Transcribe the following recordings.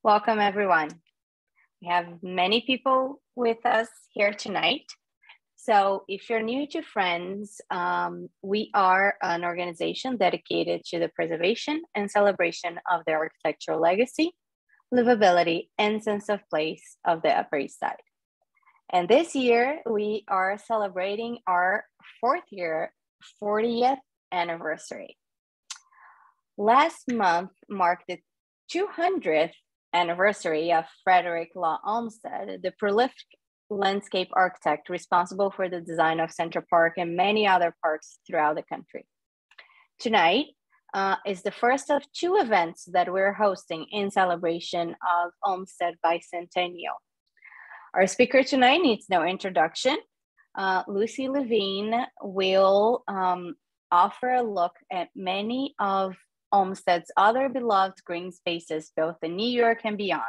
Welcome, everyone. We have many people with us here tonight. So if you're new to Friends, we are an organization dedicated to the preservation and celebration of the architectural legacy, livability, and sense of place of the Upper East Side. And this year, we are celebrating our 40th anniversary. Last month marked the 200th anniversary of Frederick Law Olmsted, the prolific landscape architect responsible for the design of Central Park and many other parks throughout the country. Tonight is the first of two events that we're hosting in celebration of Olmsted bicentennial. Our speaker tonight needs no introduction. Lucie Levine will offer a look at many of Olmsted's other beloved green spaces, both in New York and beyond.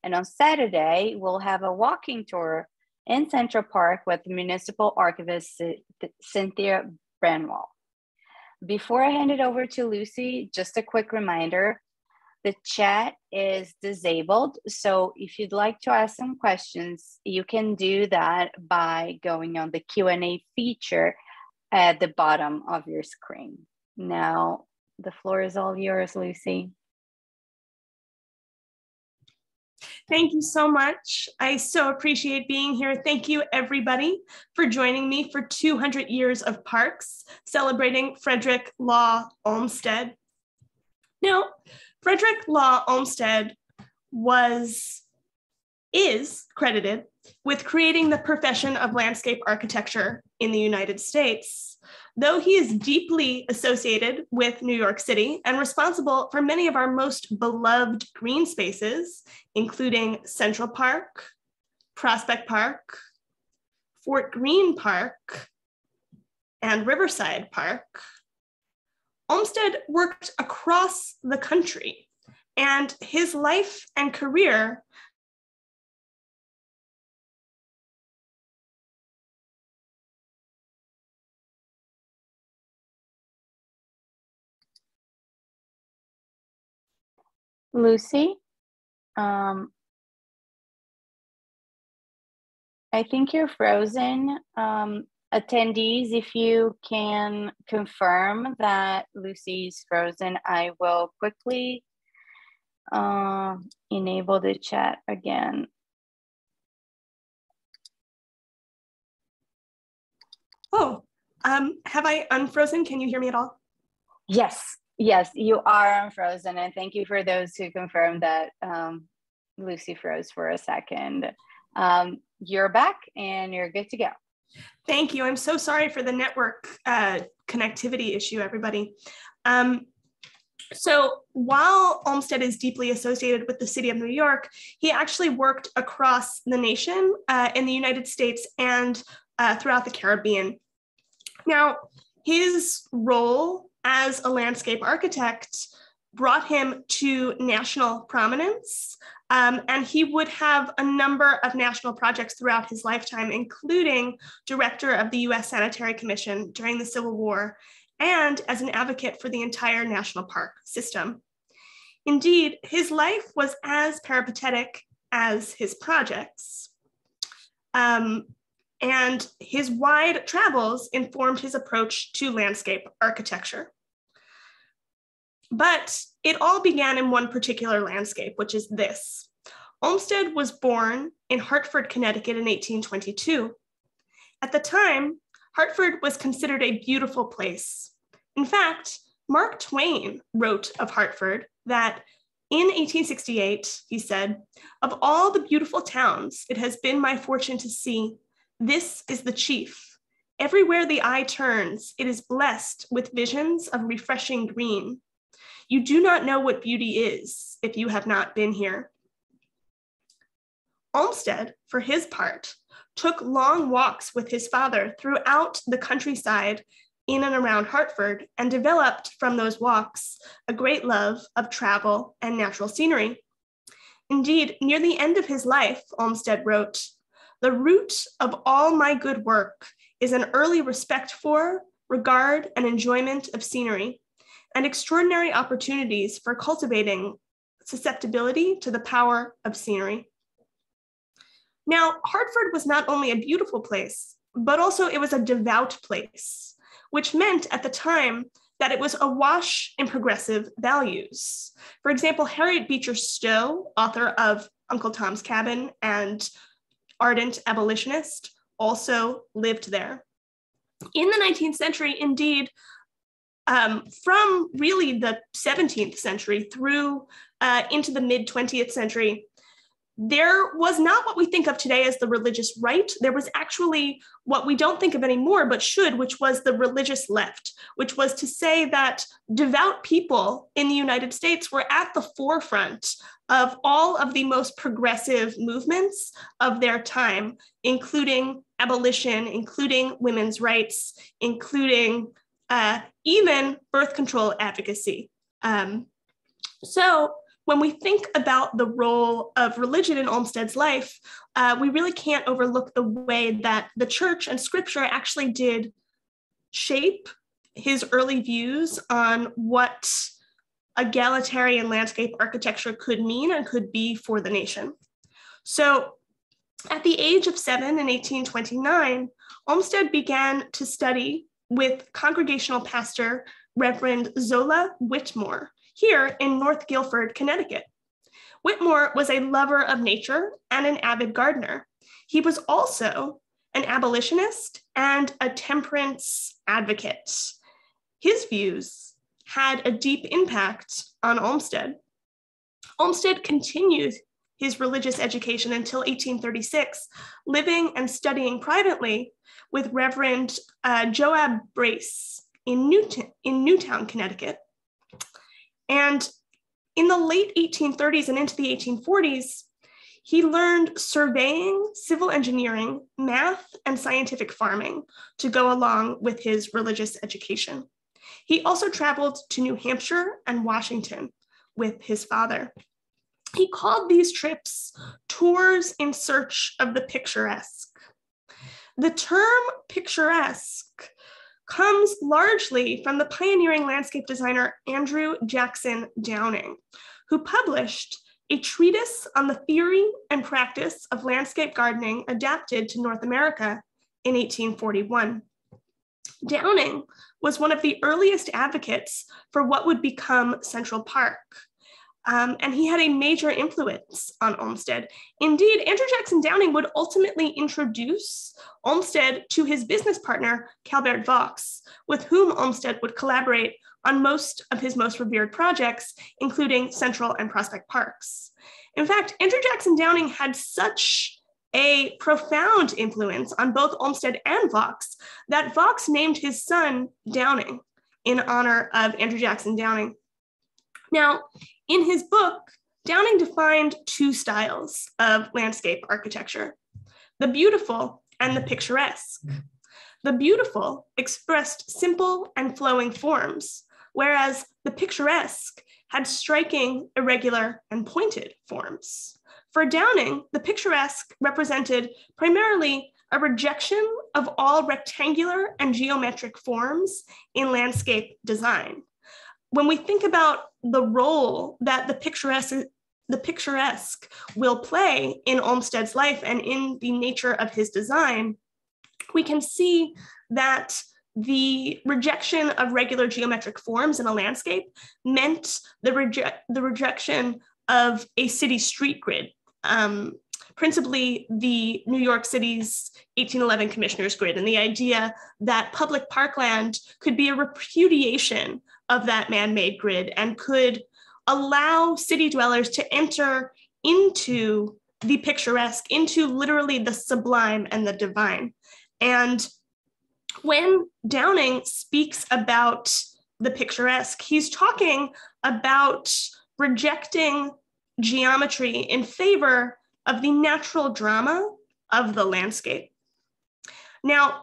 And on Saturday, we'll have a walking tour in Central Park with municipal archivist Cynthia Branwell. Before I hand it over to Lucie, just a quick reminder, the chat is disabled. So if you'd like to ask some questions, you can do that by going on the Q&A feature at the bottom of your screen. Now, the floor is all yours, Lucie. Thank you so much. I so appreciate being here. Thank you, everybody, for joining me for 200 years of parks, celebrating Frederick Law Olmsted. Now, Frederick Law Olmsted is credited with creating the profession of landscape architecture in the United States. Though he is deeply associated with New York City and responsible for many of our most beloved green spaces, including Central Park, Prospect Park, Fort Greene Park, and Riverside Park, Olmsted worked across the country, and his life and career Lucie, I think you're frozen. Attendees, if you can confirm that Lucie's frozen, I will quickly enable the chat again. Oh, have I unfrozen? Can you hear me at all? Yes, you are unfrozen, and thank you for those who confirmed that Lucie froze for a second. You're back and you're good to go. Thank you. I'm so sorry for the network connectivity issue, everybody. So while Olmsted is deeply associated with the city of New York, he actually worked across the nation in the United States and throughout the Caribbean. Now, his role as a landscape architect brought him to national prominence, and he would have a number of national projects throughout his lifetime, including director of the US Sanitary Commission during the Civil War, and as an advocate for the entire national park system. Indeed, his life was as peripatetic as his projects. And his wide travels informed his approach to landscape architecture. But it all began in one particular landscape, which is this. Olmsted was born in Hartford, Connecticut in 1822. At the time, Hartford was considered a beautiful place. In fact, Mark Twain wrote of Hartford that in 1868, he said, "Of all the beautiful towns it has been my fortune to see, this is the chief. Everywhere the eye turns, it is blessed with visions of refreshing green. You do not know what beauty is if you have not been here." Olmsted, for his part, took long walks with his father throughout the countryside in and around Hartford and developed from those walks a great love of travel and natural scenery. Indeed, near the end of his life, Olmsted wrote, "The root of all my good work is an early respect for, regard, and enjoyment of scenery, and extraordinary opportunities for cultivating susceptibility to the power of scenery. Now, Hartford was not only a beautiful place, but also it was a devout place, which meant at the time that it was awash in progressive values. For example, Harriet Beecher Stowe, author of Uncle Tom's Cabin and ardent abolitionist, also lived there. In the 19th century, indeed, from really the 17th century through into the mid-20th century, there was not what we think of today as the religious right. There was actually what we don't think of anymore, but should, which was the religious left, which was to say that devout people in the United States were at the forefront of all of the most progressive movements of their time, including abolition, including women's rights, including even birth control advocacy. So when we think about the role of religion in Olmsted's life, we really can't overlook the way that the church and scripture actually did shape his early views on what egalitarian landscape architecture could mean and could be for the nation. So at the age of 7 in 1829, Olmsted began to study with congregational pastor Reverend Zola Whitmore here in North Guilford, Connecticut. Whitmore was a lover of nature and an avid gardener. He was also an abolitionist and a temperance advocate. His views had a deep impact on Olmsted. Olmsted continued his religious education until 1836, living and studying privately with Reverend Joab Brace in Newtown, Connecticut. And in the late 1830s and into the 1840s, he learned surveying, civil engineering, math, and scientific farming to go along with his religious education. He also traveled to New Hampshire and Washington with his father. He called these trips tours in search of the picturesque. The term picturesque comes largely from the pioneering landscape designer Andrew Jackson Downing, who published a treatise on the theory and practice of landscape gardening adapted to North America in 1841. Downing was one of the earliest advocates for what would become Central Park, and he had a major influence on Olmsted. Indeed, Andrew Jackson Downing would ultimately introduce Olmsted to his business partner, Calvert Vaux, with whom Olmsted would collaborate on most of his most revered projects, including Central and Prospect Parks. In fact, Andrew Jackson Downing had such a profound influence on both Olmsted and Vaux that Vaux named his son Downing in honor of Andrew Jackson Downing. Now, in his book, Downing defined two styles of landscape architecture, the beautiful and the picturesque. The beautiful expressed simple and flowing forms, whereas the picturesque had striking, irregular, and pointed forms. For Downing, the picturesque represented primarily a rejection of all rectangular and geometric forms in landscape design. When we think about the role that the picturesque will play in Olmsted's life and in the nature of his design, we can see that the rejection of regular geometric forms in a landscape meant the rejection of a city street grid, principally the New York City's 1811 Commissioner's Grid, and the idea that public parkland could be a repudiation of that man-made grid and could allow city dwellers to enter into the picturesque, into literally the sublime and the divine. And when Downing speaks about the picturesque, he's talking about rejecting geometry in favor of the natural drama of the landscape. Now,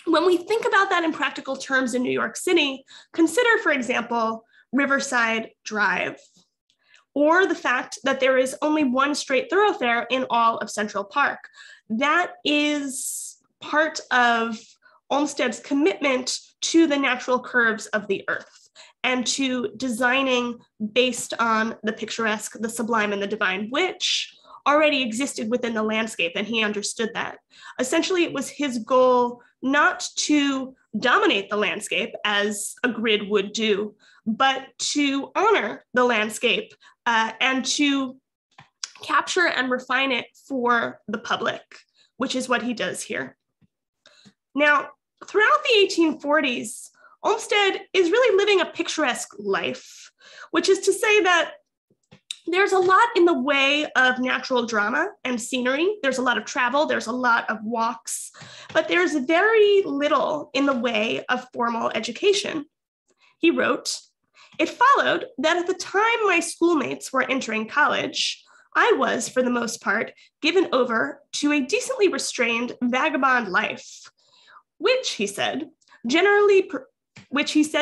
when we think about that in practical terms in New York City, consider, for example, Riverside Drive, or the fact that there is only one straight thoroughfare in all of Central Park. That is part of Olmsted's commitment to the natural curves of the earth. and to designing based on the picturesque, the sublime, and the divine, which already existed within the landscape, and he understood that. Essentially, it was his goal not to dominate the landscape as a grid would do, but to honor the landscape and to capture and refine it for the public, which is what he does here. Now, throughout the 1840s, Olmsted is really living a picturesque life, which is to say that there's a lot in the way of natural drama and scenery. There's a lot of travel, there's a lot of walks, but there's very little in the way of formal education. He wrote, "It followed that at the time my schoolmates were entering college, I was, for the most part, given over to a decently restrained vagabond life, which he said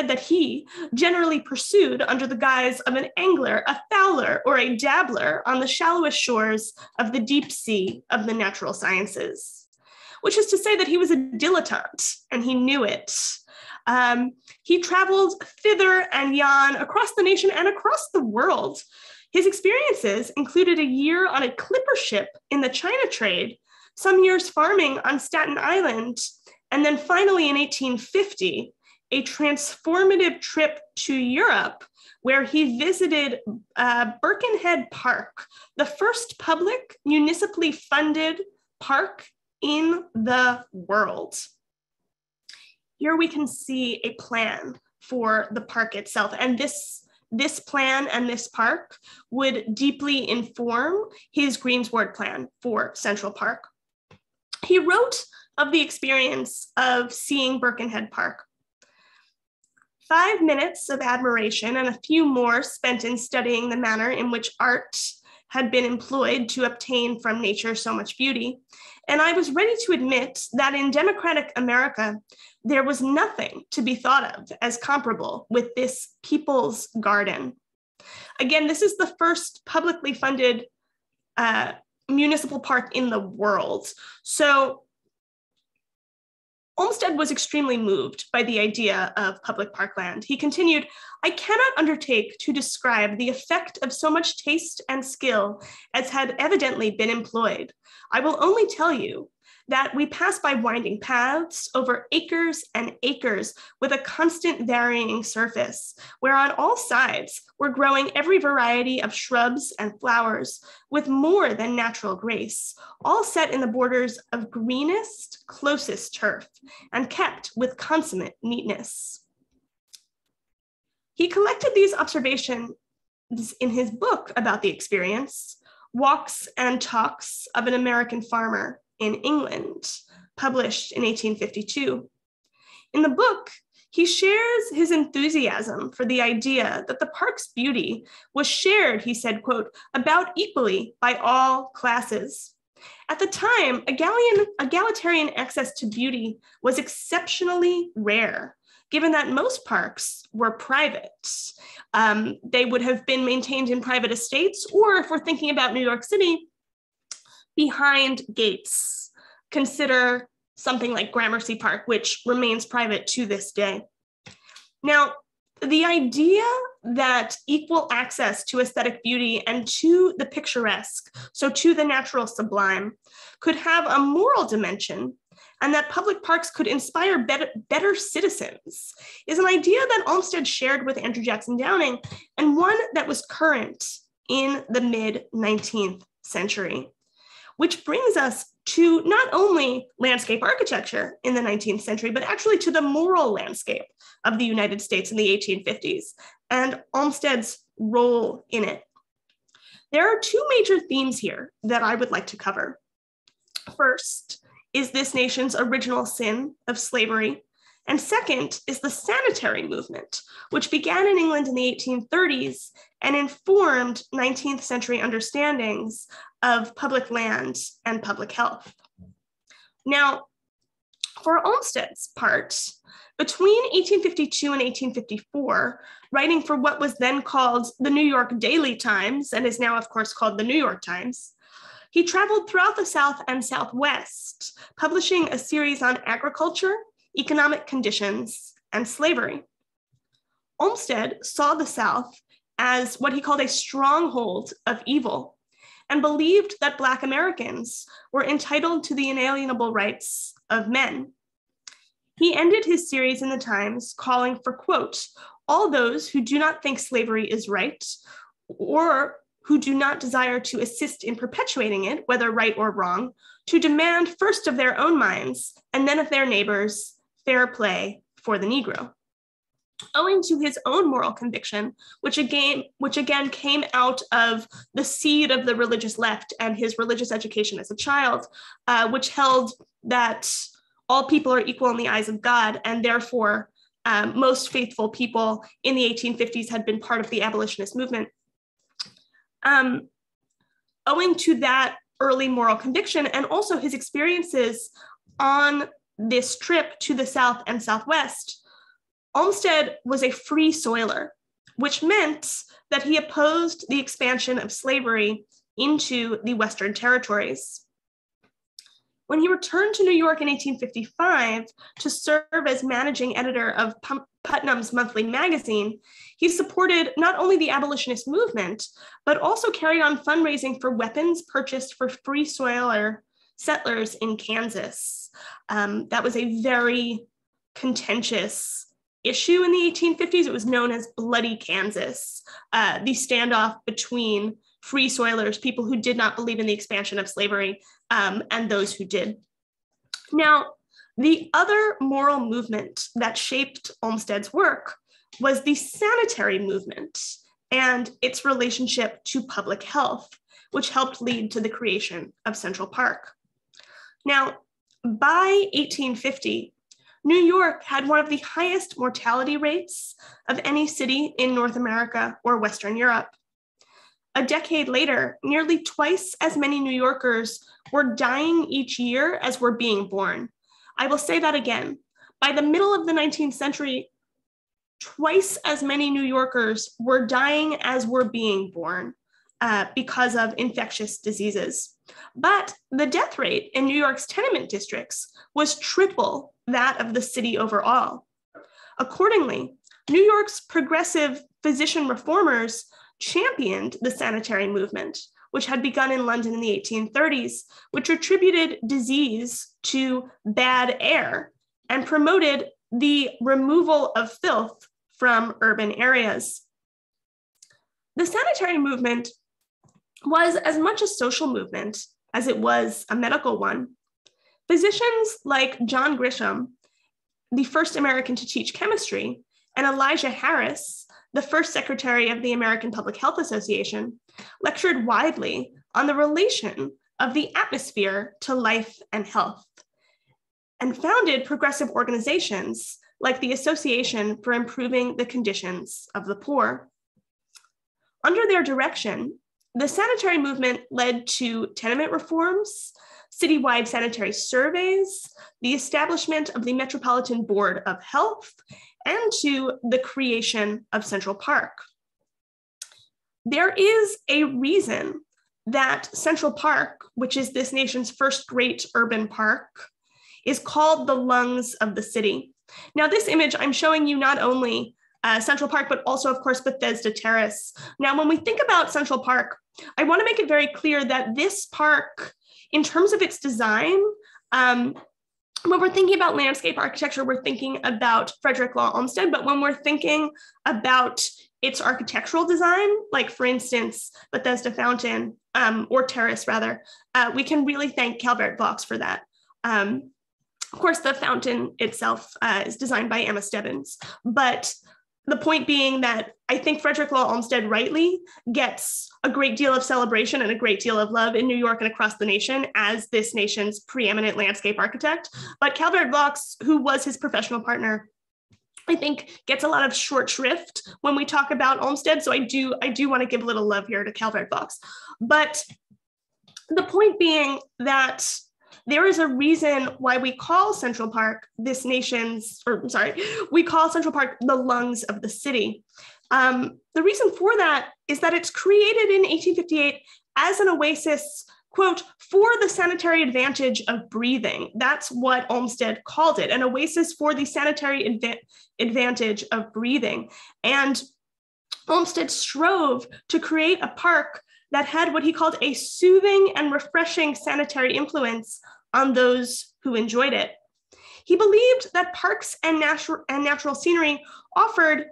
that he generally pursued under the guise of an angler, a fowler, or a dabbler on the shallowest shores of the deep sea of the natural sciences," which is to say that he was a dilettante and he knew it. He traveled thither and yon across the nation and across the world. His experiences included a year on a clipper ship in the China trade, some years farming on Staten Island, and then finally in 1850, a transformative trip to Europe where he visited Birkenhead Park, the first public municipally funded park in the world. Here we can see a plan for the park itself, and this plan and this park would deeply inform his greensward plan for Central Park. He wrote of the experience of seeing Birkenhead Park. 5 minutes of admiration and a few more spent in studying the manner in which art had been employed to obtain from nature so much beauty, and I was ready to admit that in democratic America, there was nothing to be thought of as comparable with this people's garden. Again, this is the first publicly funded municipal park in the world. So Olmsted was extremely moved by the idea of public parkland. He continued, "I cannot undertake to describe the effect of so much taste and skill as had evidently been employed. I will only tell you that we passed by winding paths over acres and acres with a constant varying surface, where on all sides were growing every variety of shrubs and flowers with more than natural grace, all set in the borders of greenest, closest turf, and kept with consummate neatness." He collected these observations in his book about the experience, Walks and Talks of an American Farmer in England, published in 1852. In the book, he shares his enthusiasm for the idea that the park's beauty was shared, he said, quote, "about equally by all classes." At the time, egalitarian access to beauty was exceptionally rare, given that most parks were private. They would have been maintained in private estates, or if we're thinking about New York City, behind gates. Consider something like Gramercy Park, which remains private to this day. Now, the idea that equal access to aesthetic beauty and to the picturesque, so to the natural sublime, could have a moral dimension, and that public parks could inspire better citizens, is an idea that Olmsted shared with Andrew Jackson Downing, and one that was current in the mid-19th century. Which brings us to not only landscape architecture in the 19th century, but actually to the moral landscape of the United States in the 1850s and Olmsted's role in it. There are two major themes here that I would like to cover. First is this nation's original sin of slavery, and second is the sanitary movement, which began in England in the 1830s and informed 19th century understandings of public land and public health. Now, for Olmsted's part, between 1852 and 1854, writing for what was then called the New York Daily Times, and is now, of course, called the New York Times, he traveled throughout the South and Southwest, publishing a series on agriculture, economic conditions, and slavery. Olmsted saw the South as what he called a stronghold of evil and believed that Black Americans were entitled to the inalienable rights of men. He ended his series in the Times calling for, quote, all those who do not think slavery is right or who do not desire to assist in perpetuating it, whether right or wrong, to demand first of their own minds and then of their neighbors fair play for the Negro. Owing to his own moral conviction, which again came out of the seed of the religious left and his religious education as a child, which held that all people are equal in the eyes of God, and therefore most faithful people in the 1850s had been part of the abolitionist movement. Owing to that early moral conviction and also his experiences on this trip to the South and Southwest, Olmsted was a free soiler, which meant that he opposed the expansion of slavery into the Western territories. When he returned to New York in 1855 to serve as managing editor of Putnam's Monthly Magazine, he supported not only the abolitionist movement, but also carried on fundraising for weapons purchased for free soiler settlers in Kansas. That was a very contentious issue in the 1850s. It was known as Bloody Kansas, the standoff between free soilers, people who did not believe in the expansion of slavery, and those who did. Now, the other moral movement that shaped Olmsted's work was the sanitary movement and its relationship to public health, which helped lead to the creation of Central Park. Now, by 1850, New York had one of the highest mortality rates of any city in North America or Western Europe. A decade later, nearly twice as many New Yorkers were dying each year as were being born. I will say that again. By the middle of the 19th century, twice as many New Yorkers were dying as were being born because of infectious diseases. But the death rate in New York's tenement districts was triple that of the city overall. Accordingly, New York's progressive physician reformers championed the sanitary movement, which had begun in London in the 1830s, which attributed disease to bad air and promoted the removal of filth from urban areas. The sanitary movement was as much a social movement as it was a medical one. Physicians like John Grisham, the first American to teach chemistry, and Elijah Harris, the first secretary of the American Public Health Association, lectured widely on the relation of the atmosphere to life and health, and founded progressive organizations like the Association for Improving the Conditions of the Poor. Under their direction, the sanitary movement led to tenement reforms, citywide sanitary surveys, the establishment of the Metropolitan Board of Health, and to the creation of Central Park. There is a reason that Central Park, which is this nation's first great urban park, is called the lungs of the city. Now, this image, I'm showing you not only Central Park, but also, of course, Bethesda Terrace. Now, when we think about Central Park, I want to make it very clear that this park, in terms of its design, when we're thinking about landscape architecture, we're thinking about Frederick Law Olmsted, but when we're thinking about its architectural design, like for instance, Bethesda Fountain, or Terrace rather, we can really thank Calvert Vaux for that. Of course, the fountain itself is designed by Emma Stebbins, but the point being that I think Frederick Law Olmsted rightly gets a great deal of celebration and a great deal of love in New York and across the nation as this nation's preeminent landscape architect. But Calvert Vaux, who was his professional partner, I think gets a lot of short shrift when we talk about Olmsted. So I do want to give a little love here to Calvert Vaux. But the point being that there is a reason why we call Central Park we call Central Park the lungs of the city. The reason for that is that it's created in 1858 as an oasis quote, for the sanitary advantage of breathing. That's what Olmsted called it, an oasis for the sanitary advantage of breathing. And Olmsted strove to create a park that had what he called a soothing and refreshing sanitary influence on those who enjoyed it. He believed that parks and natural scenery offered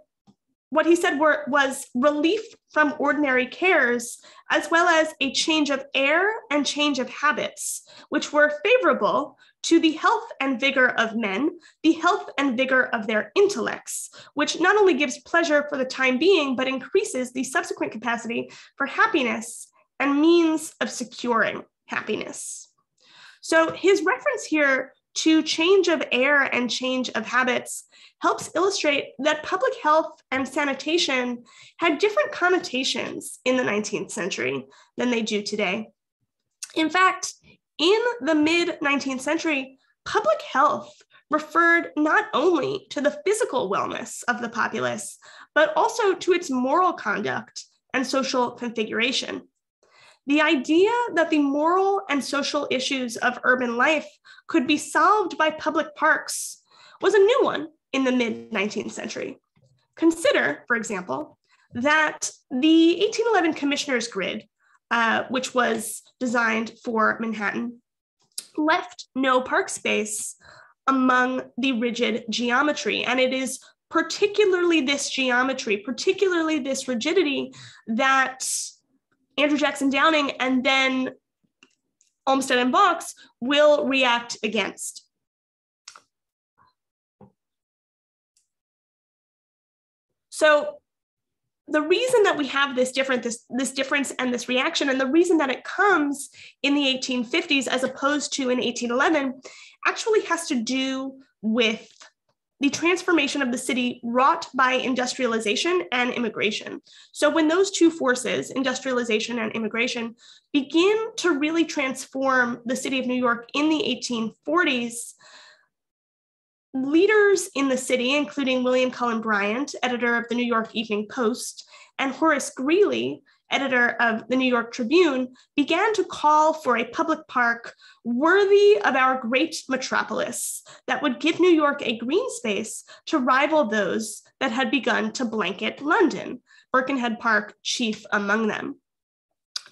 what he said was relief from ordinary cares, as well as a change of air and change of habits, which were favorable to the health and vigor of men, the health and vigor of their intellects, which not only gives pleasure for the time being, but increases the subsequent capacity for happiness and means of securing happiness. So his reference here to change of air and change of habits helps illustrate that public health and sanitation had different connotations in the 19th century than they do today. In fact, in the mid-19th century, public health referred not only to the physical wellness of the populace, but also to its moral conduct and social configuration. The idea that the moral and social issues of urban life could be solved by public parks was a new one in the mid-19th century. Consider, for example, that the 1811 Commissioner's Grid, which was designed for Manhattan, left no park space among the rigid geometry. And it is particularly this geometry, particularly this rigidity, that Andrew Jackson Downing and then Olmsted and Box will react against. So the reason that we have this difference and this reaction, and the reason that it comes in the 1850s as opposed to in 1811, actually has to do with the transformation of the city wrought by industrialization and immigration. So when those two forces, industrialization and immigration, begin to really transform the city of New York in the 1840s, leaders in the city, including William Cullen Bryant, editor of the New York Evening Post, and Horace Greeley, editor of the New York Tribune, began to call for a public park worthy of our great metropolis that would give New York a green space to rival those that had begun to blanket London, Birkenhead Park chief among them.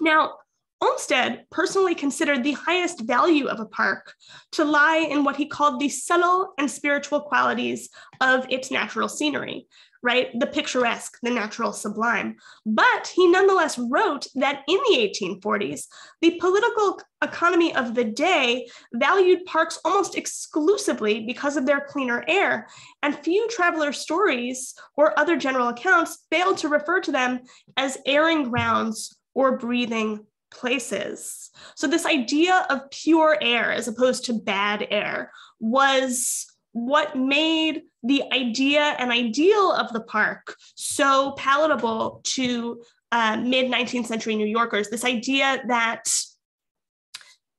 Now, Olmsted personally considered the highest value of a park to lie in what he called the subtle and spiritual qualities of its natural scenery, right? The picturesque, the natural sublime. But he nonetheless wrote that in the 1840s, the political economy of the day valued parks almost exclusively because of their cleaner air, and few traveler stories or other general accounts failed to refer to them as airing grounds or breathing places. So this idea of pure air as opposed to bad air was what made the idea and ideal of the park so palatable to mid-19th century New Yorkers. This idea that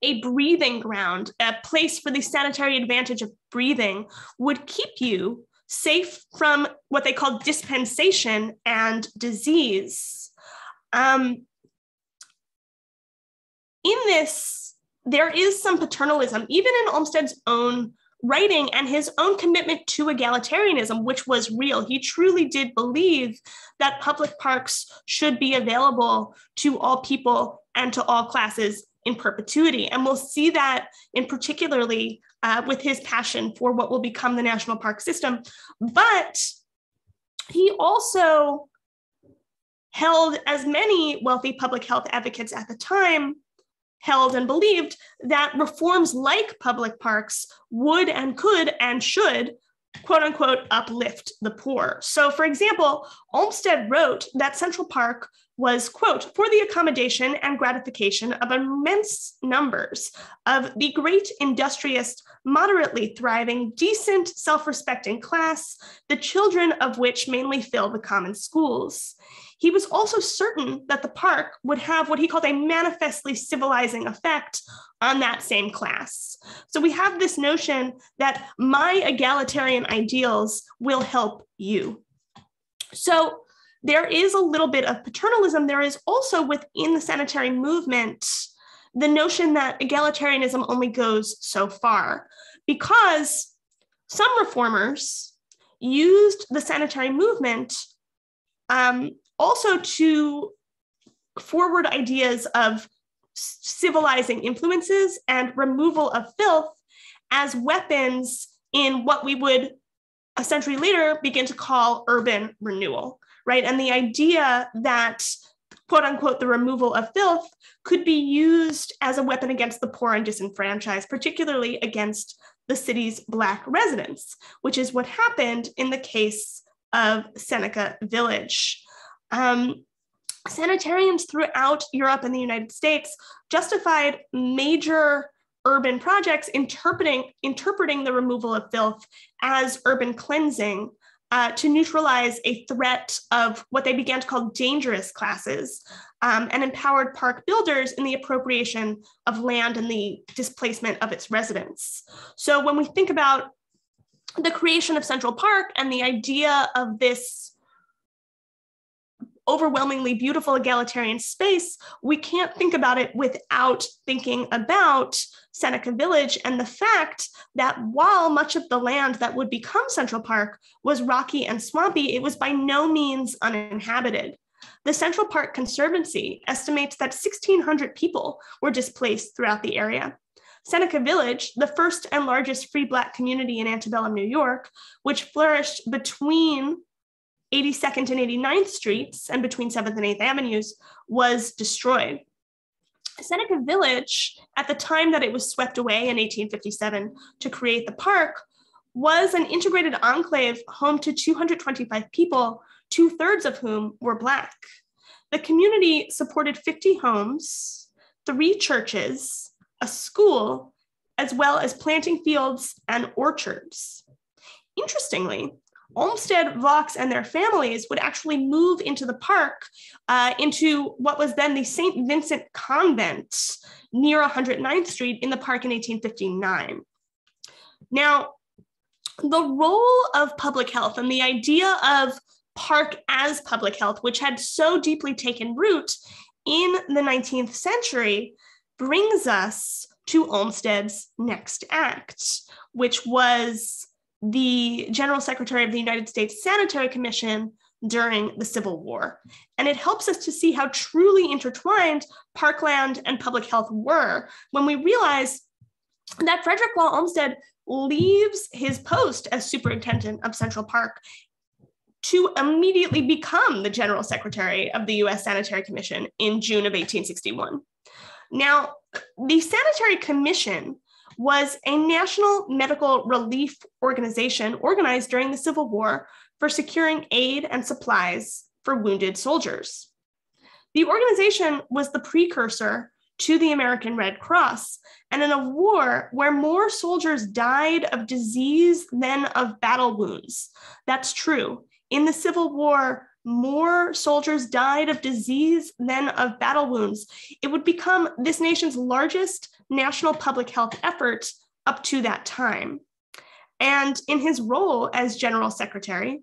a breathing ground, a place for the sanitary advantage of breathing, would keep you safe from what they called dispensation and disease. In this, there is some paternalism, even in Olmsted's own writing and his own commitment to egalitarianism, which was real. He truly did believe that public parks should be available to all people and to all classes in perpetuity. And we'll see that in particularly with his passion for what will become the national park system. But he also held, as many wealthy public health advocates at the time held and believed, that reforms like public parks would and could and should, quote unquote, uplift the poor. So for example, Olmsted wrote that Central Park was, quote, for the accommodation and gratification of immense numbers of the great industrious, moderately thriving, decent, self-respecting class, the children of which mainly fill the common schools. He was also certain that the park would have what he called a manifestly civilizing effect on that same class. So we have this notion that my egalitarian ideals will help you. So there is a little bit of paternalism. There is also within the sanitary movement the notion that egalitarianism only goes so far, because some reformers used the sanitary movement also to forward ideas of civilizing influences and removal of filth as weapons in what we would a century later begin to call urban renewal, right? And the idea that, quote unquote, the removal of filth could be used as a weapon against the poor and disenfranchised, particularly against the city's Black residents, which is what happened in the case of Seneca Village. Sanitarians throughout Europe and the United States justified major urban projects interpreting the removal of filth as urban cleansing to neutralize a threat of what they began to call dangerous classes, and empowered park builders in the appropriation of land and the displacement of its residents. So when we think about the creation of Central Park and the idea of this overwhelmingly beautiful egalitarian space, we can't think about it without thinking about Seneca Village and the fact that while much of the land that would become Central Park was rocky and swampy, it was by no means uninhabited. The Central Park Conservancy estimates that 1,600 people were displaced throughout the area. Seneca Village, the first and largest free Black community in antebellum New York, which flourished between 82nd and 89th Streets and between 7th and 8th Avenues, was destroyed. Seneca Village, at the time that it was swept away in 1857 to create the park, was an integrated enclave home to 225 people, 2/3 of whom were Black. The community supported 50 homes, 3 churches, a school, as well as planting fields and orchards. Interestingly, Olmsted, Vaux, and their families would actually move into the park, into what was then the St. Vincent Convent near 109th Street in the park in 1859. Now, the role of public health and the idea of park as public health, which had so deeply taken root in the 19th century, brings us to Olmsted's next act, which was the General Secretary of the United States Sanitary Commission during the Civil War. And it helps us to see how truly intertwined parkland and public health were when we realize that Frederick Law Olmsted leaves his post as superintendent of Central Park to immediately become the General Secretary of the US Sanitary Commission in June of 1861. Now, the Sanitary Commission was a national medical relief organization organized during the Civil War for securing aid and supplies for wounded soldiers. The organization was the precursor to the American Red Cross, and in a war where more soldiers died of disease than of battle wounds. That's true. In the Civil War, more soldiers died of disease than of battle wounds. It would become this nation's largest national public health effort up to that time. And in his role as General Secretary,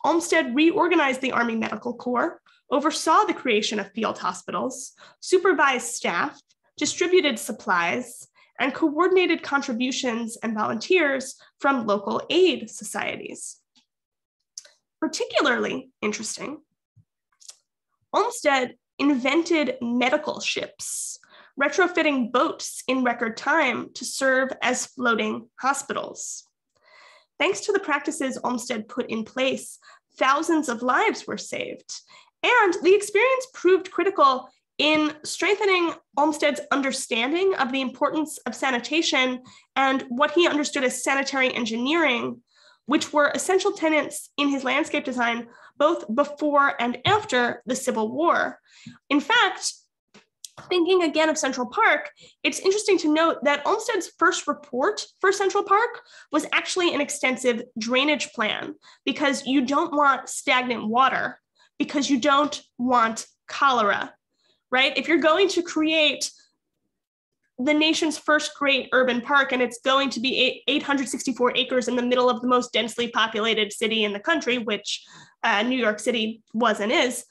Olmsted reorganized the Army Medical Corps, oversaw the creation of field hospitals, supervised staff, distributed supplies, and coordinated contributions and volunteers from local aid societies. Particularly interesting, Olmsted invented medical ships, retrofitting boats in record time to serve as floating hospitals. Thanks to the practices Olmsted put in place, thousands of lives were saved, and the experience proved critical in strengthening Olmsted's understanding of the importance of sanitation and what he understood as sanitary engineering, which were essential tenets in his landscape design, both before and after the Civil War. In fact, thinking again of Central Park, it's interesting to note that Olmsted's first report for Central Park was actually an extensive drainage plan, because you don't want stagnant water, because you don't want cholera, right? If you're going to create the nation's first great urban park, and it's going to be 864 acres in the middle of the most densely populated city in the country, which New York City was and is,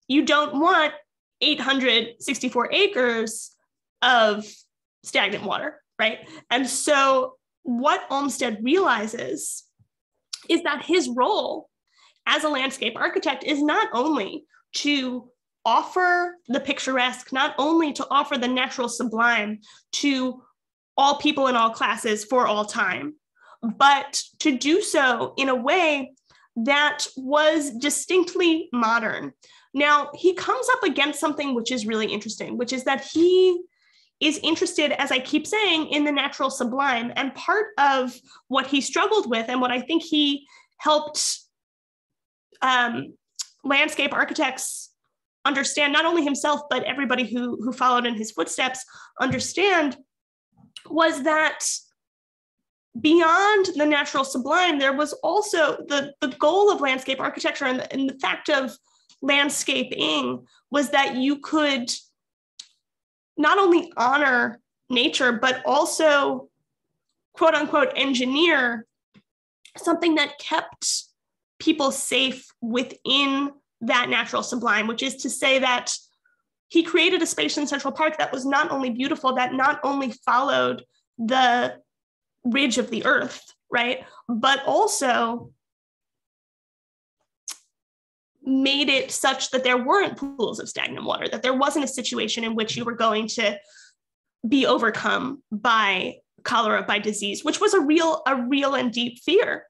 you don't want 864 acres of stagnant water, right? And so what Olmsted realizes is that his role as a landscape architect is not only to offer the picturesque, not only to offer the natural sublime to all people in all classes for all time, but to do so in a way that was distinctly modern. Now, he comes up against something which is really interesting, which is that he is interested, as I keep saying, in the natural sublime. And part of what he struggled with, and what I think he helped landscape architects understand, not only himself, but everybody who followed in his footsteps understand, was that beyond the natural sublime, there was also the goal of landscape architecture and the fact of landscaping was that you could not only honor nature, but also, quote unquote, engineer something that kept people safe within that natural sublime, which is to say that he created a space in Central Park that was not only beautiful, that not only followed the ridge of the earth, right, but also made it such that there weren't pools of stagnant water, that there wasn't a situation in which you were going to be overcome by cholera, by disease, which was a real and deep fear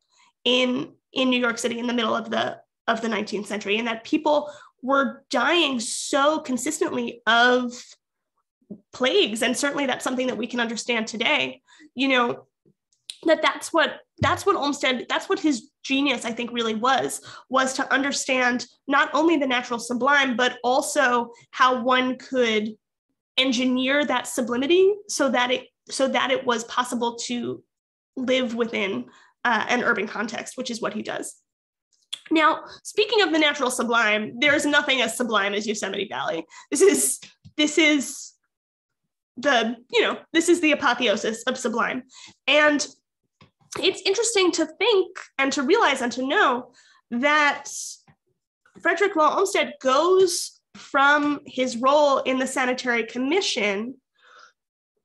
in New York City in the middle of the 19th century, and that people were dying so consistently of plagues. And certainly that's something that we can understand today, you know, that's what Olmsted, that's what his genius, I think, really was to understand not only the natural sublime, but also how one could engineer that sublimity so that it was possible to live within an urban context, which is what he does. Now, speaking of the natural sublime, there's nothing as sublime as Yosemite Valley. This is the apotheosis of sublime. And it's interesting to think and to realize and to know that Frederick Law Olmsted goes from his role in the Sanitary Commission,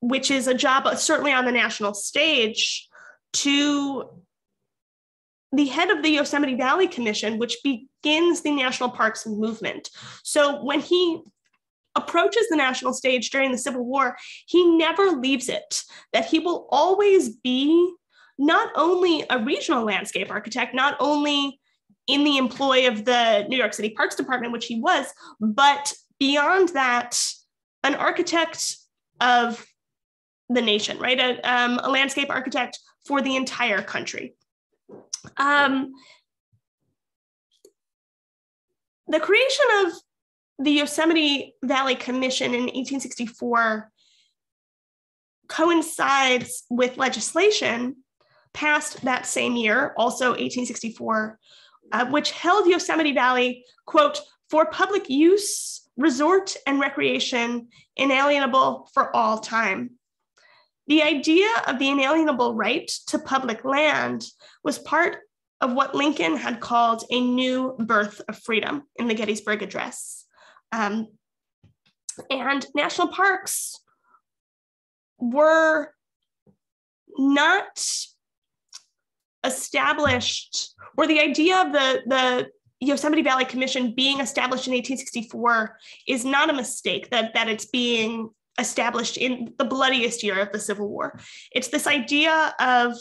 which is a job certainly on the national stage, to the head of the Yosemite Valley Commission, which begins the national parks movement. So when he approaches the national stage during the Civil War, he never leaves it, that he will always be not only a regional landscape architect, not only in the employ of the New York City Parks Department, which he was, but beyond that, an architect of the nation, right? A landscape architect for the entire country. The creation of the Yosemite Valley Commission in 1864 coincides with legislation passed that same year, also 1864, which held Yosemite Valley, quote, for public use, resort, and recreation, inalienable for all time. The idea of the inalienable right to public land was part of what Lincoln had called a new birth of freedom in the Gettysburg Address. And national parks were not established, or the idea of the Yosemite Valley Commission being established in 1864 is not a mistake, that it's being established in the bloodiest year of the Civil War. It's this idea of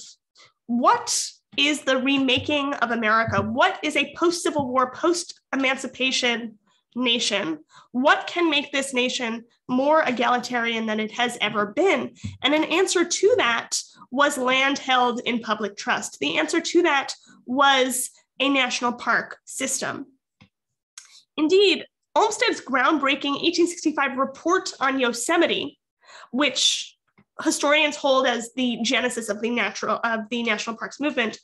what is the remaking of America? What is a post-Civil War, post-emancipation nation? What can make this nation more egalitarian than it has ever been? And an answer to that was land held in public trust. The answer to that was a national park system. Indeed, Olmsted's groundbreaking 1865 report on Yosemite, which historians hold as the genesis of the national parks movement,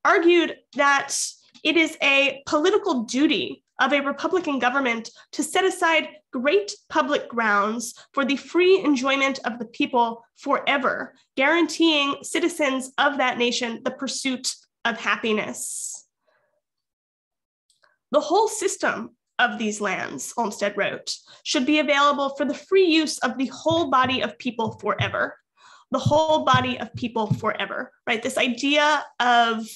argued that it is a political duty of a Republican government to set aside great public grounds for the free enjoyment of the people forever, guaranteeing citizens of that nation the pursuit of happiness. The whole system of these lands, Olmsted wrote, should be available for the free use of the whole body of people forever. The whole body of people forever, right? This idea of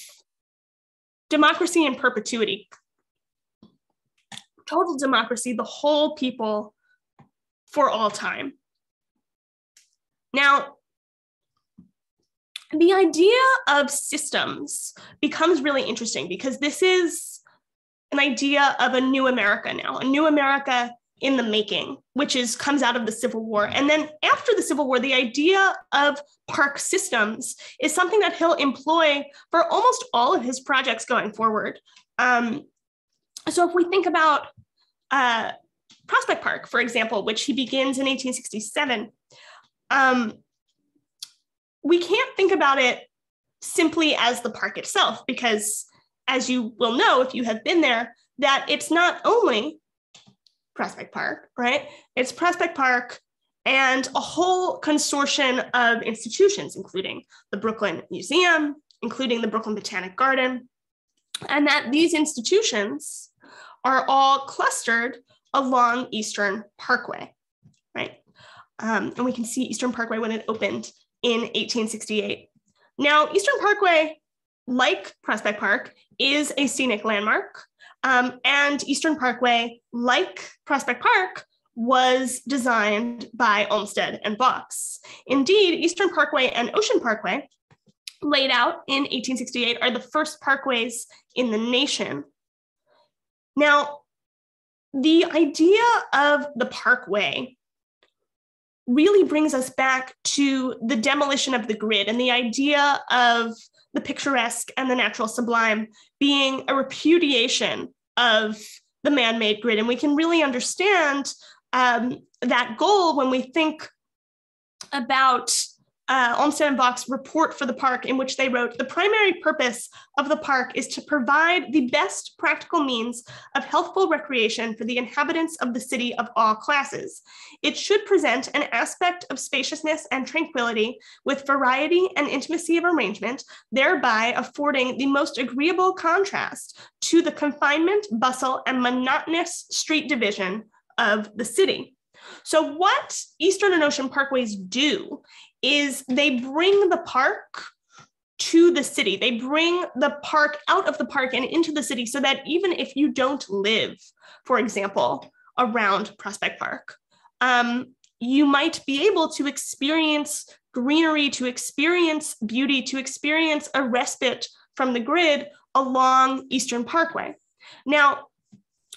democracy in perpetuity, total democracy, the whole people for all time. Now, the idea of systems becomes really interesting because this is an idea of a new America now, a new America in the making, which comes out of the Civil War. And then after the Civil War, the idea of park systems is something that he'll employ for almost all of his projects going forward. So if we think about Prospect Park, for example, which he begins in 1867, we can't think about it simply as the park itself, because as you will know, if you have been there, that it's not only Prospect Park, right? It's Prospect Park and a whole consortium of institutions, including the Brooklyn Museum, including the Brooklyn Botanic Garden, and that these institutions are all clustered along Eastern Parkway, right? And we can see Eastern Parkway when it opened in 1868. Now, Eastern Parkway, like Prospect Park, is a scenic landmark. And Eastern Parkway, like Prospect Park, was designed by Olmsted and Vaux. Indeed, Eastern Parkway and Ocean Parkway, laid out in 1868, are the first parkways in the nation. Now, the idea of the Parkway really brings us back to the demolition of the grid and the idea of the picturesque and the natural sublime being a repudiation of the man-made grid. And we can really understand that goal when we think about Olmsted and Vaux' report for the park, in which they wrote, "The primary purpose of the park is to provide the best practical means of healthful recreation for the inhabitants of the city of all classes. It should present an aspect of spaciousness and tranquility with variety and intimacy of arrangement, thereby affording the most agreeable contrast to the confinement, bustle, and monotonous street division of the city." So what Eastern and Ocean Parkways do is they bring the park to the city. They bring the park out of the park and into the city, so that even if you don't live, for example, around Prospect Park, you might be able to experience greenery, to experience beauty, to experience a respite from the grid along Eastern Parkway. Now,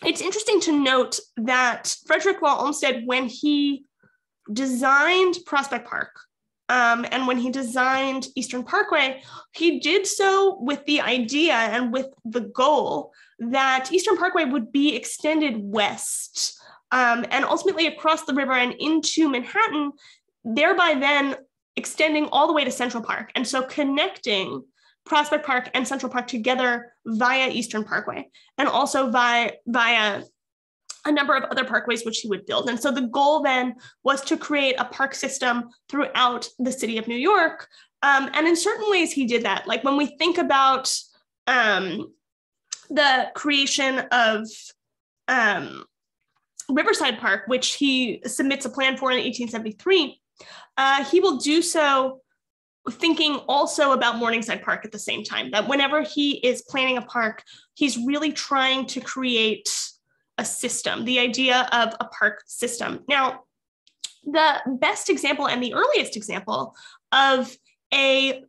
it's interesting to note that Frederick Law Olmsted, when he designed Prospect Park, and when he designed Eastern Parkway, he did so with the idea and with the goal that Eastern Parkway would be extended west and ultimately across the river and into Manhattan, thereby then extending all the way to Central Park. And so connecting Prospect Park and Central Park together via Eastern Parkway, and also via a number of other parkways which he would build. And so the goal then was to create a park system throughout the city of New York. And in certain ways he did that. Like when we think about the creation of Riverside Park, which he submits a plan for in 1873, he will do so thinking also about Morningside Park at the same time, that whenever he is planning a park, he's really trying to create a system, the idea of a park system. Now, the best example and the earliest example of a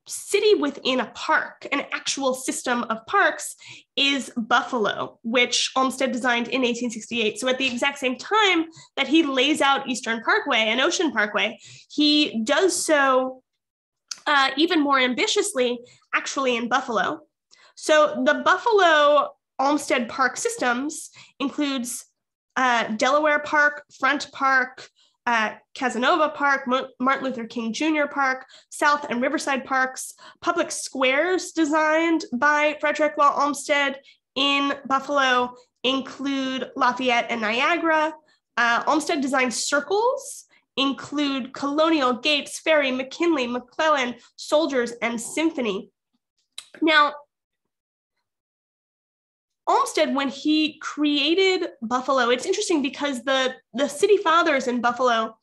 city within a park, an actual system of parks, is Buffalo, which Olmsted designed in 1868. So at the exact same time that he lays out Eastern Parkway and Ocean Parkway, he does so even more ambitiously, actually in Buffalo. So the Buffalo Olmsted Park systems includes Delaware Park, Front Park, Casanova Park, Martin Luther King Jr. Park, South and Riverside Parks, public squares designed by Frederick Law Olmsted in Buffalo include Lafayette and Niagara. Olmsted designed circles include Colonial, Gates, Ferry, McKinley, McClellan, Soldiers, and Symphony. Now, Olmsted, when he created Buffalo, it's interesting because the city fathers in Buffalo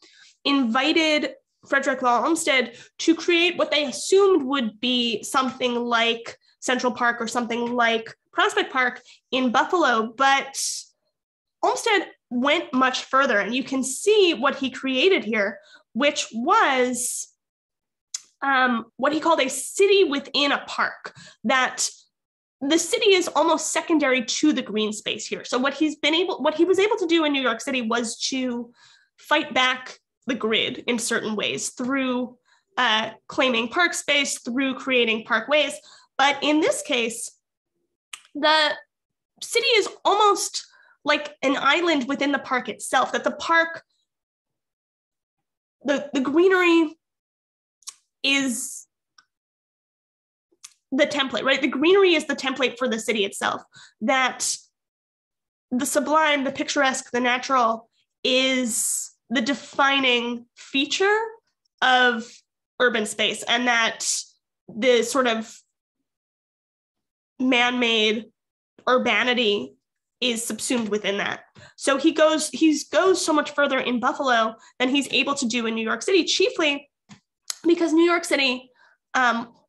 invited Frederick Law Olmsted to create what they assumed would be something like Central Park or something like Prospect Park in Buffalo, but Olmsted went much further, and you can see what he created here, which was what he called a city within a park, that the city is almost secondary to the green space here. So what he was able to do in New York City was to fight back the grid in certain ways through claiming park space, through creating parkways. But in this case, the city is almost like an island within the park itself, that the park, the greenery is the template, right? The greenery is the template for the city itself, that the sublime, the picturesque, the natural is the defining feature of urban space, and that the sort of man-made urbanity is subsumed within that. So he goes so much further in Buffalo than he's able to do in New York City, chiefly because New York City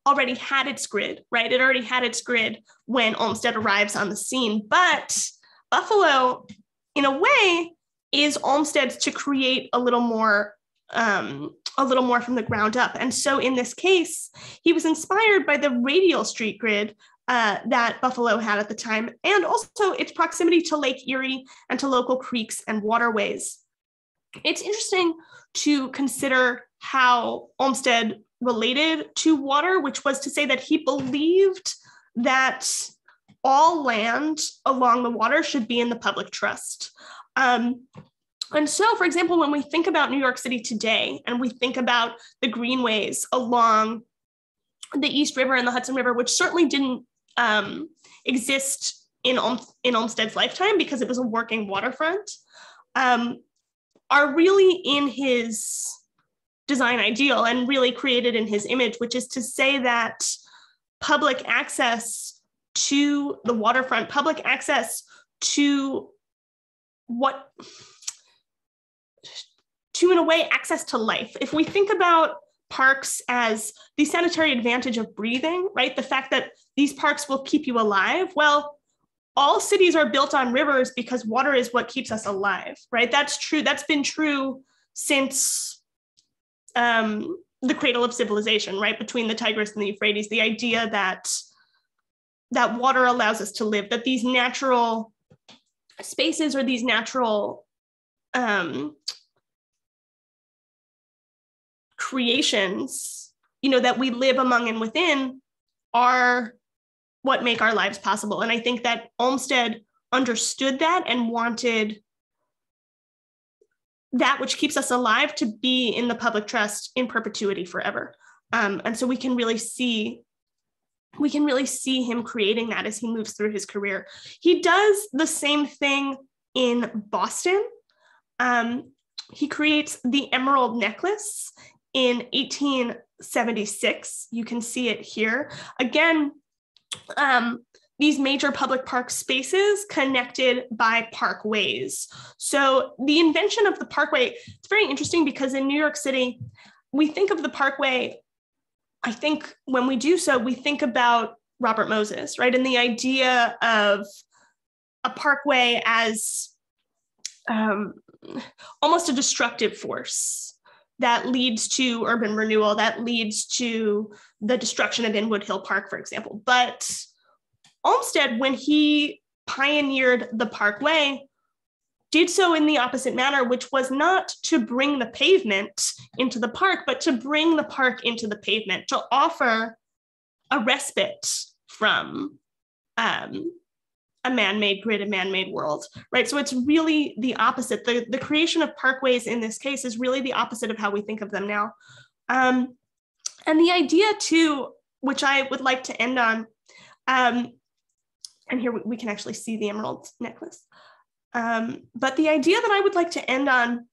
already had its grid, right? It already had its grid when Olmsted arrives on the scene. But Buffalo, in a way, is Olmsted's to create a little more from the ground up. And so in this case, he was inspired by the radial street grid that Buffalo had at the time, and also its proximity to Lake Erie and to local creeks and waterways. It's interesting to consider how Olmsted related to water, which was to say that he believed that all land along the water should be in the public trust. And so, for example, when we think about New York City today, and we think about the greenways along the East River and the Hudson River, which certainly didn't exist in Olmsted's lifetime because it was a working waterfront, are really in his design ideal and really created in his image, which is to say that public access to the waterfront, public access to in a way, access to life. If we think about parks as the sanitary advantage of breathing, right? The fact that these parks will keep you alive. Well, all cities are built on rivers because water is what keeps us alive, right? That's true. That's been true since the cradle of civilization, right? Between the Tigris and the Euphrates, the idea that water allows us to live, that these natural spaces or these natural creations, that we live among and within are what make our lives possible. And I think that Olmsted understood that and wanted that which keeps us alive to be in the public trust in perpetuity forever. And so we can really see him creating that as he moves through his career. He does the same thing in Boston. He creates the Emerald Necklace in 1876. You can see it here. Again, these major public park spaces connected by parkways. So the invention of the parkway, it's very interesting because in New York City, we think of the parkway, I think when we do so, we think about Robert Moses, right? And the idea of a parkway as almost a destructive force that leads to urban renewal, that leads to the destruction of Inwood Hill Park, for example. But Olmsted, when he pioneered the parkway, did so in the opposite manner, which was not to bring the pavement into the park, but to bring the park into the pavement, to offer a respite from a man-made grid, a man-made world, right? So it's really the opposite. The creation of parkways in this case is really the opposite of how we think of them now. And the idea too, which I would like to end on, and here we can actually see the emerald necklace. But the idea that I would like to end on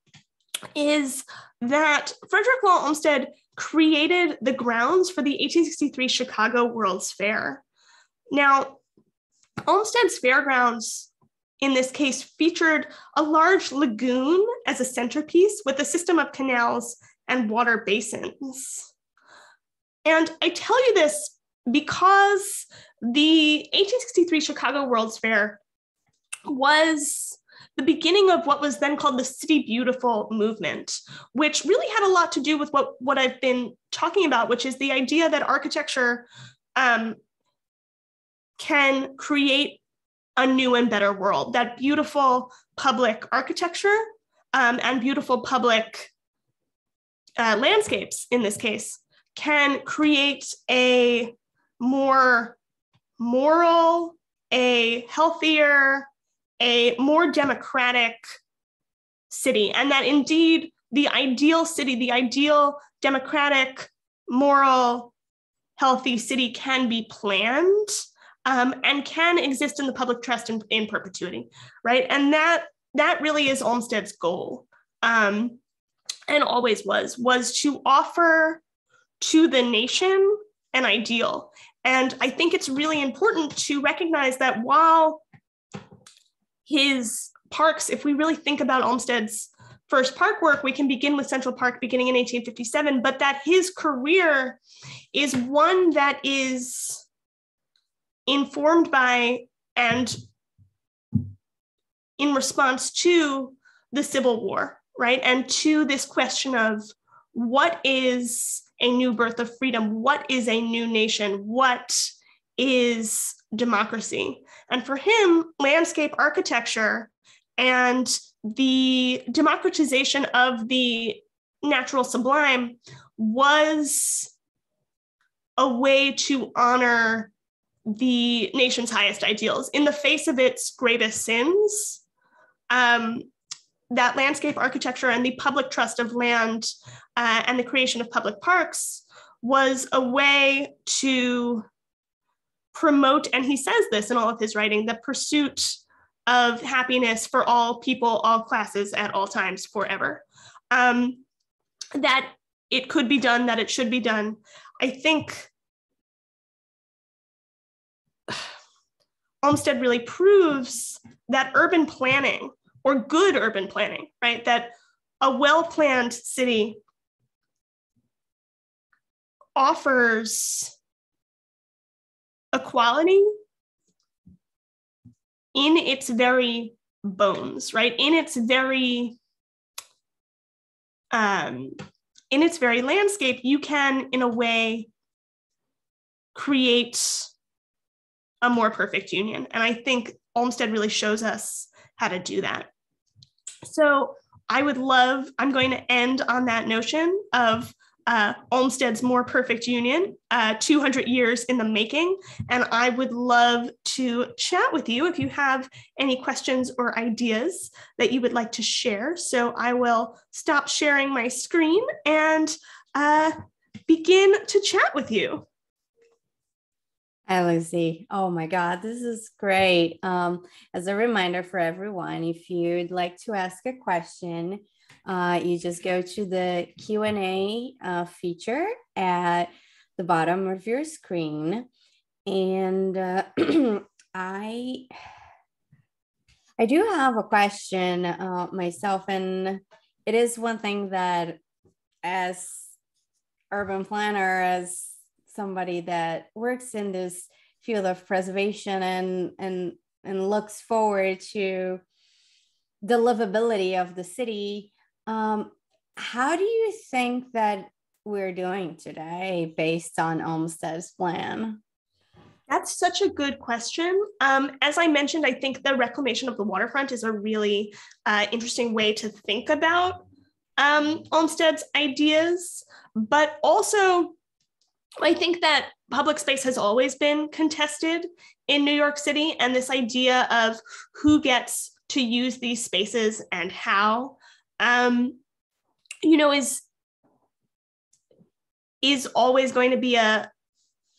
is that Frederick Law Olmsted created the grounds for the 1863 Chicago World's Fair. Now, Olmsted's fairgrounds, in this case, featured a large lagoon as a centerpiece with a system of canals and water basins. And I tell you this because the 1863 Chicago World's Fair was the beginning of what was then called the City Beautiful movement, which really had a lot to do with what I've been talking about, which is the idea that architecture can create a new and better world, that beautiful public architecture and beautiful public landscapes, in this case, can create a more moral, a healthier, a more democratic city. And that indeed the ideal city, the ideal democratic, moral, healthy city can be planned and can exist in the public trust in perpetuity, right? And that really is Olmsted's goal, and always was to offer to the nation an ideal. And I think it's really important to recognize that while his parks, if we really think about Olmsted's first park work, we can begin with Central Park beginning in 1857, but that his career is one that is informed by and in response to the Civil War, right? And to this question of what is a new birth of freedom? What is a new nation? What is democracy? And for him, landscape architecture and the democratization of the natural sublime was a way to honor the nation's highest ideals. In the face of its greatest sins, that landscape architecture and the public trust of land and the creation of public parks was a way to promote, and he says this in all of his writing, the pursuit of happiness for all people, all classes, at all times, forever. That it could be done, that it should be done. I think Olmsted really proves that urban planning, or good urban planning, right? That a well-planned city offers equality in its very bones, right? In its very landscape, you can, in a way, create a more perfect union. And I think Olmsted really shows us how to do that. So I'm going to end on that notion of Olmsted's more perfect union, 200 years in the making. And I would love to chat with you if you have any questions or ideas that you would like to share. So I will stop sharing my screen and begin to chat with you. Hi, Lucie. Oh my God, this is great. As a reminder for everyone, if you'd like to ask a question, you just go to the Q&A feature at the bottom of your screen. And I do have a question myself, and it is one thing that as urban planner, as somebody that works in this field of preservation and looks forward to the livability of the city, how do you think that we're doing today based on Olmsted's plan? That's such a good question. As I mentioned, I think the reclamation of the waterfront is a really interesting way to think about Olmsted's ideas, but also I think that public space has always been contested in New York City, and this idea of who gets to use these spaces and how, is always going to be a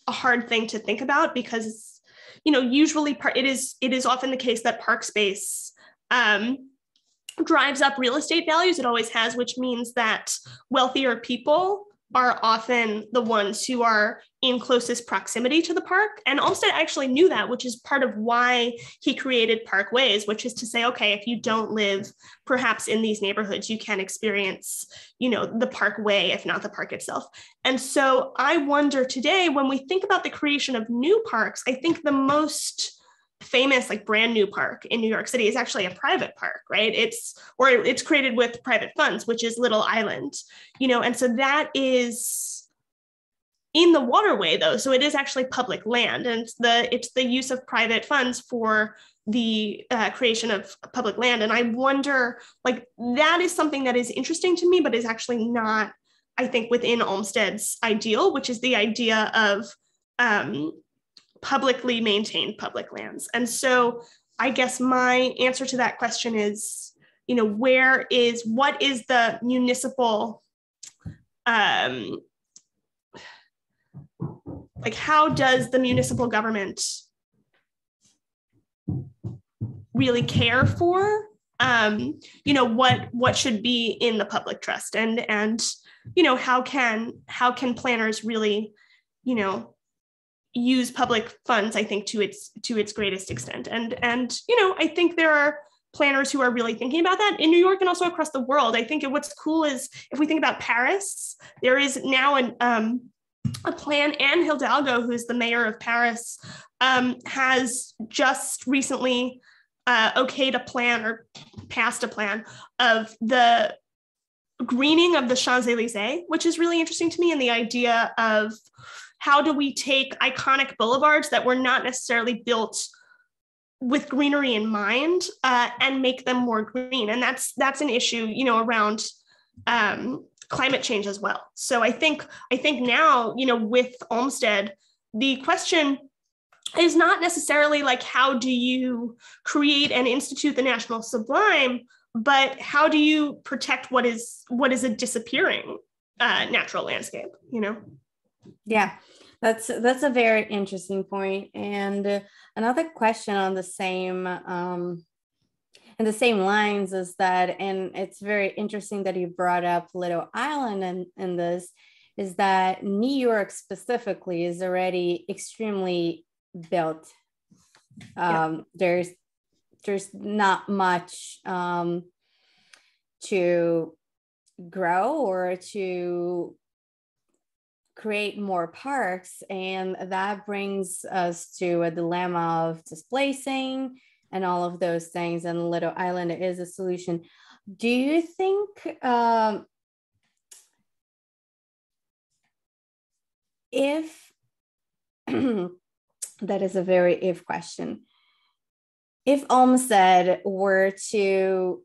hard thing to think about, because, usually it is often the case that park space drives up real estate values. It always has, which means that wealthier people are often the ones who are in closest proximity to the park. And Olmsted actually knew that, which is part of why he created Parkways, which is to say, okay, if you don't live perhaps in these neighborhoods, you can experience, the Parkway, if not the park itself. And so I wonder today, when we think about the creation of new parks, I think the most famous brand new park in New York City is actually a private park, right? It's created with private funds, which is Little Island, and so that is in the waterway though. So it is actually public land, and it's the use of private funds for the creation of public land. And I wonder, that is something that is interesting to me, but is actually not, I think, within Olmsted's ideal, which is the idea of publicly maintained public lands. And so I guess my answer to that question is, what is the municipal, how does the municipal government really care for, what should be in the public trust, and how can planners really, use public funds, I think, to its greatest extent. And I think there are planners who are really thinking about that in New York and also across the world. I think what's cool is, if we think about Paris, there is now a plan. Anne Hidalgo, who's the mayor of Paris, has just recently okayed a plan, or passed a plan, of the greening of the Champs-Élysées, which is really interesting to me, and the idea of how do we take iconic boulevards that were not necessarily built with greenery in mind, and make them more green. And that's an issue, around climate change as well. So I think now, with Olmsted, the question is not necessarily how do you create and institute the national sublime, but how do you protect what is a disappearing natural landscape, Yeah, that's a very interesting point. And another question on the same in the same lines is that, and it's very interesting that you brought up Little Island in this, is that New York specifically is already extremely built. There's not much to grow or to create more parks, and that brings us to a dilemma of displacing and all of those things, and Little Island is a solution. Do you think if that is a very if question, if Olmsted were to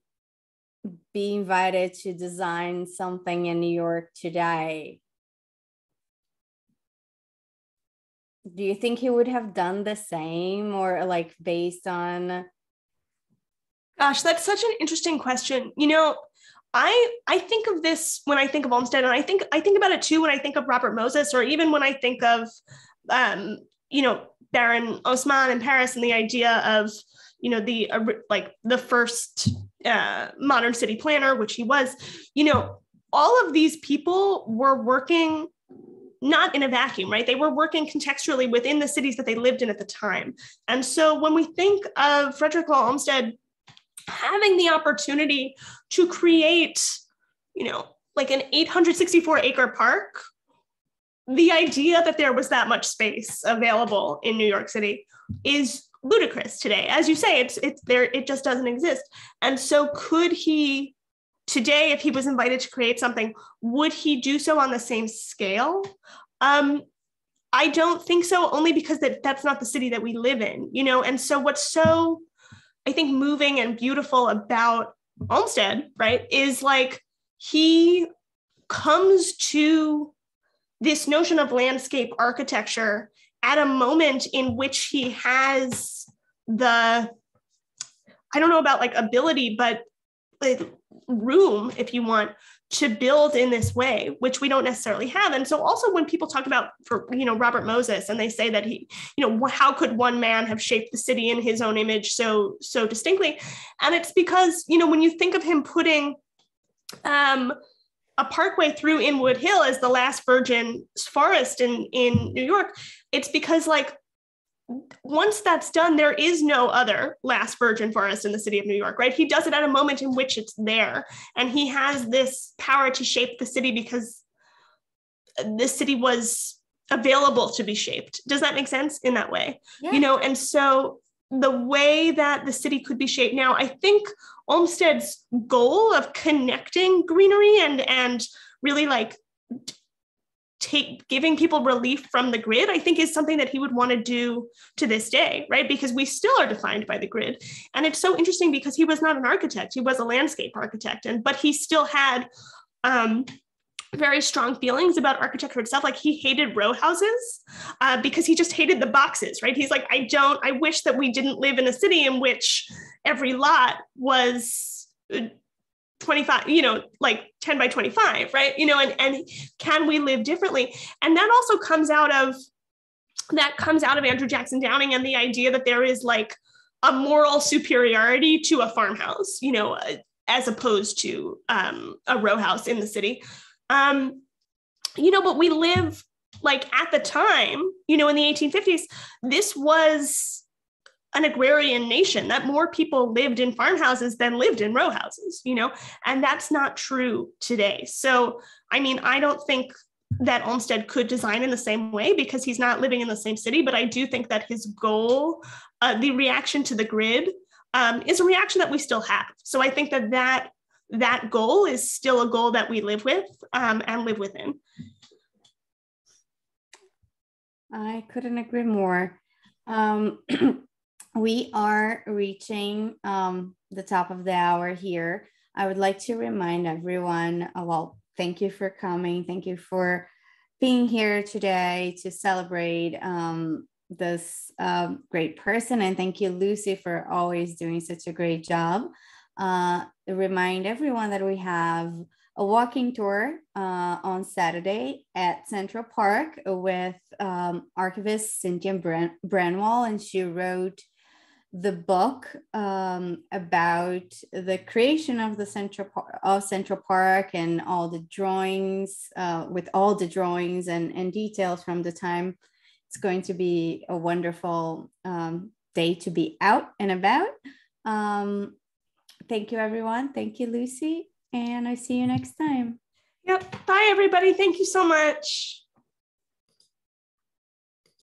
be invited to design something in New York today, do you think he would have done the same, or based on? Gosh, that's such an interesting question. I think of this when I think of Olmsted, and I think about it too when I think of Robert Moses, or even when I think of Baron Haussmann in Paris, and the idea of the first modern city planner, which he was. All of these people were working not in a vacuum, right? They were working contextually within the cities that they lived in at the time. And so when we think of Frederick Law Olmsted having the opportunity to create, an 864-acre park, the idea that there was that much space available in New York City is ludicrous today. As you say, it's there, it just doesn't exist. And so could he today, if he was invited to create something, would he do so on the same scale? I don't think so, only because that's not the city that we live in, And so what's so, I think, moving and beautiful about Olmsted, right, is he comes to this notion of landscape architecture at a moment in which he has the, I don't know about ability, but room, if you want, to build in this way, which we don't necessarily have. And so also when people talk about, Robert Moses, and they say that he, how could one man have shaped the city in his own image so distinctly? And it's because, when you think of him putting a parkway through Inwood Hill as the last virgin forest in New York, it's because like once that's done, there is no other last virgin forest in the city of New York, right? He does it at a moment in which it's there. And he has this power to shape the city because the city was available to be shaped. Does that make sense in that way? Yeah. You know, and so the way that the city could be shaped now, I think Olmsted's goal of connecting greenery and really like giving people relief from the grid, I think is something that he would want to do to this day, right? Because we still are defined by the grid. And it's so interesting because he was not an architect, he was a landscape architect, but he still had very strong feelings about architecture itself. Like he hated row houses because he just hated the boxes, right? He's like, I wish that we didn't live in a city in which every lot was 25, you know, like 10 by 25, right? You know, and can we live differently? And that also comes out of Andrew Jackson Downing and the idea that there is like a moral superiority to a farmhouse, you know, as opposed to a row house in the city. You know, but we live like at the time, you know, in the 1850s, this was an agrarian nation, that more people lived in farmhouses than lived in row houses, you know, and that's not true today. So, I mean, I don't think that Olmsted could design in the same way because he's not living in the same city, but I do think that his goal, the reaction to the grid, is a reaction that we still have. So I think that goal is still a goal that we live with and live within. I couldn't agree more. We are reaching the top of the hour here. I would like to remind everyone, well, thank you for coming. Thank you for being here today to celebrate this great person. And thank you, Lucie, for always doing such a great job. Remind everyone that we have a walking tour on Saturday at Central Park with archivist Cynthia Branwell, and she wrote the book about the creation of the Central Park and all the drawings, with all the drawings and details from the time. It's going to be a wonderful day to be out and about. Thank you, everyone. Thank you, Lucie. And I see you next time. Yep. Bye, everybody. Thank you so much.